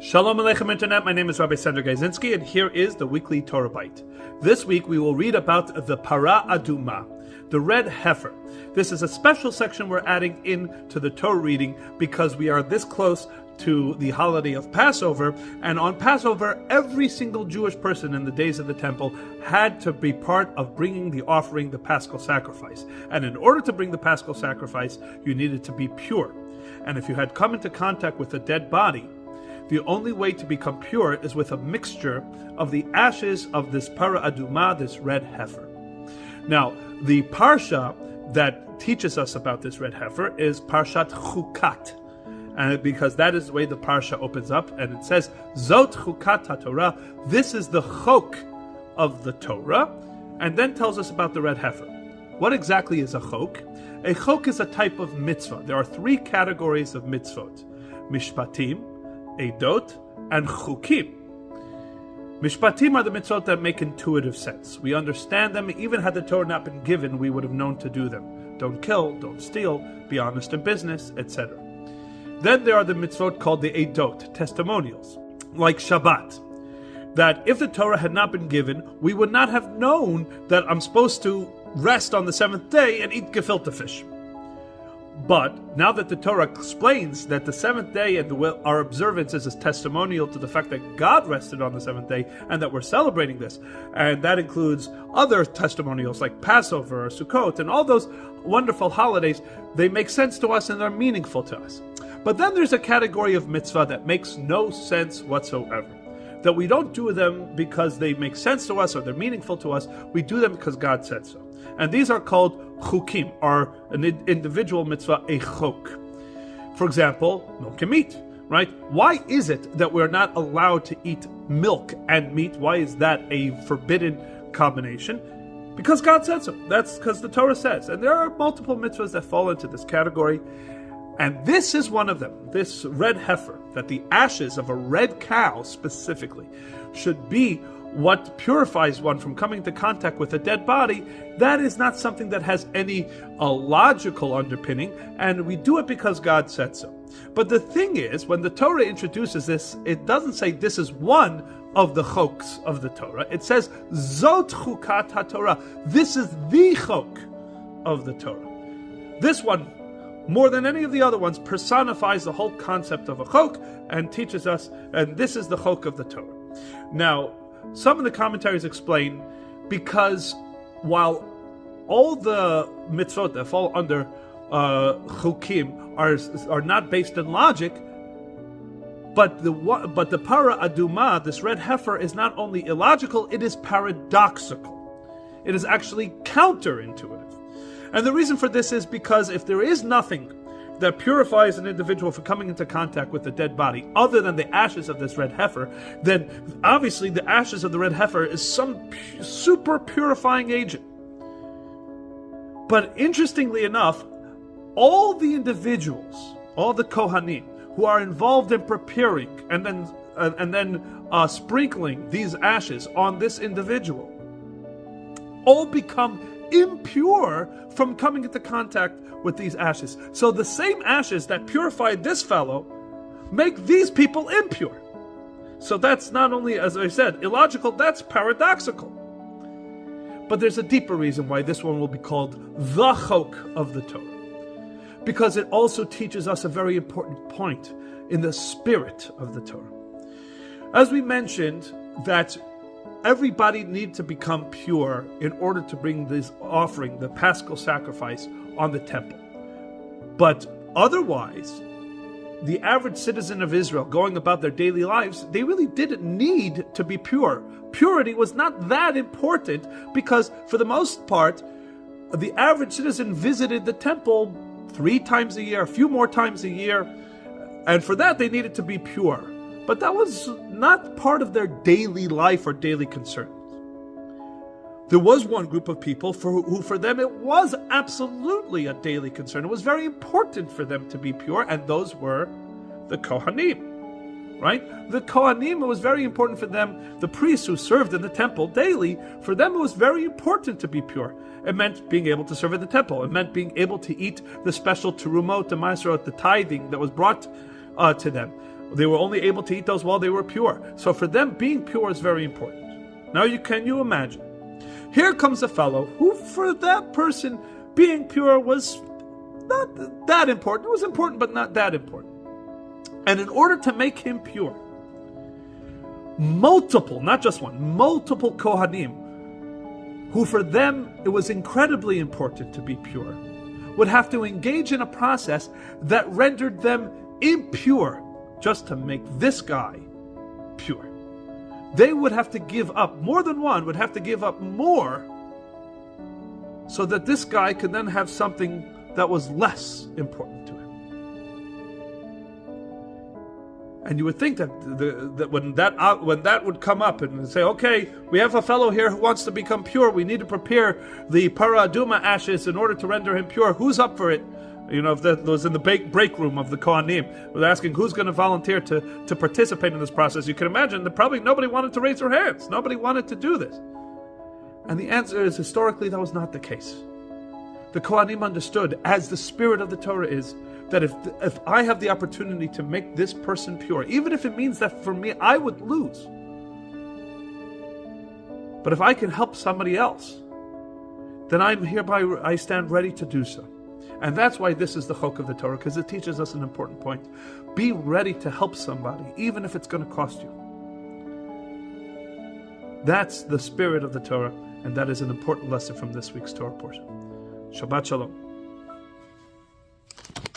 Shalom Aleichem Internet, my name is Rabbi Sandor Gajzinski, and here is the weekly Torahbyte. This week we will read about the Parah Aduma, the red heifer. This is a special section we're adding in to the Torah reading because we are this close to the holiday of Passover, and on Passover, every single Jewish person in the days of the temple had to be part of bringing the offering, the Paschal sacrifice. And in order to bring the Paschal sacrifice, you needed to be pure. And if you had come into contact with a dead body, the only way to become pure is with a mixture of the ashes of this Parah Aduma, this red heifer. Now, the Parsha that teaches us about this red heifer is Parshat Chukat. And because that is the way the Parsha opens up, and it says, Zot Chukat HaTorah, this is the chok of the Torah, and then tells us about the red heifer. What exactly is a chok? A chok is a type of mitzvah. There are three categories of mitzvot: Mishpatim, Eidot, and Chukim. Mishpatim are the mitzvot that make intuitive sense. We understand them. Even had the Torah not been given, we would have known to do them. Don't kill, don't steal, be honest in business, etc. Then there are the mitzvot called the Eidot, testimonials, like Shabbat, that if the Torah had not been given, we would not have known that I'm supposed to rest on the seventh day and eat gefilte fish. But now that the Torah explains that the seventh day and our observance is a testimonial to the fact that God rested on the seventh day and that we're celebrating this, and that includes other testimonials like Passover or Sukkot and all those wonderful holidays, they make sense to us and they're meaningful to us. But then there's a category of mitzvah that makes no sense whatsoever. That we don't do them because they make sense to us or they're meaningful to us. We do them because God said so. And these are called chukim, or an individual mitzvah, a chok. For example, milk and meat, right? Why is it that we're not allowed to eat milk and meat? Why is that a forbidden combination? Because God said so. That's because the Torah says. And there are multiple mitzvahs that fall into this category. And this is one of them, this red heifer, that the ashes of a red cow specifically should be what purifies one from coming into contact with a dead body. That is not something that has any logical underpinning, and we do it because God said so. But the thing is, when the Torah introduces this, it doesn't say this is one of the choks of the Torah. It says, Zot Chukat HaTorah, this is the chok of the Torah. This one, more than any of the other ones, personifies the whole concept of a chok and teaches us, and this is the chok of the Torah. Now, some of the commentaries explain, because while all the mitzvot that fall under chukim are not based in logic, but the Parah Aduma, this red heifer, is not only illogical, it is paradoxical. It is actually counterintuitive. And the reason for this is because if there is nothing that purifies an individual from coming into contact with the dead body other than the ashes of this red heifer, then obviously the ashes of the red heifer is some super purifying agent. But interestingly enough, all the individuals, all the Kohanim, who are involved in preparing and then sprinkling these ashes on this individual, all become impure from coming into contact with these ashes. So the same ashes that purified this fellow make these people impure. So that's not only, as I said, illogical, that's paradoxical. But there's a deeper reason why this one will be called the chok of the Torah. Because it also teaches us a very important point in the spirit of the Torah. As we mentioned, that everybody needs to become pure in order to bring this offering, the Paschal sacrifice, on the temple. But otherwise, the average citizen of Israel going about their daily lives, they really didn't need to be pure. Purity was not that important because, for the most part, the average citizen visited the temple 3 times a year, a few more times a year, and for that they needed to be pure. But that was not part of their daily life or daily concerns. There was one group of people who for them it was absolutely a daily concern. It was very important for them to be pure, and those were the Kohanim, right? The Kohanim, it was very important for them, the priests who served in the temple daily, for them it was very important to be pure. It meant being able to serve at the temple. It meant being able to eat the special terumot, the maasrot, the tithing that was brought to them. They were only able to eat those while they were pure. So for them, being pure is very important. Now can you imagine? Here comes a fellow who, for that person, being pure was not that important. It was important, but not that important. And in order to make him pure, multiple, not just one, multiple Kohanim, who for them it was incredibly important to be pure, would have to engage in a process that rendered them impure just to make this guy pure. They would have to give up, more than one would have to give up more, so that this guy could then have something that was less important to him. And you would think that when that would come up and say, okay, we have a fellow here who wants to become pure, we need to prepare the Para Aduma ashes in order to render him pure. Who's up for it? If that was in the break room of the Kohanim, we're asking who's going to volunteer to participate in this process. You can imagine that probably nobody wanted to raise their hands. Nobody wanted to do this. And the answer is, historically, that was not the case. The Kohanim understood, as the spirit of the Torah is, that if I have the opportunity to make this person pure, even if it means that for me I would lose, but if I can help somebody else, then I stand ready to do so. And that's why this is the chok of the Torah, because it teaches us an important point. Be ready to help somebody, even if it's going to cost you. That's the spirit of the Torah, and that is an important lesson from this week's Torah portion. Shabbat Shalom.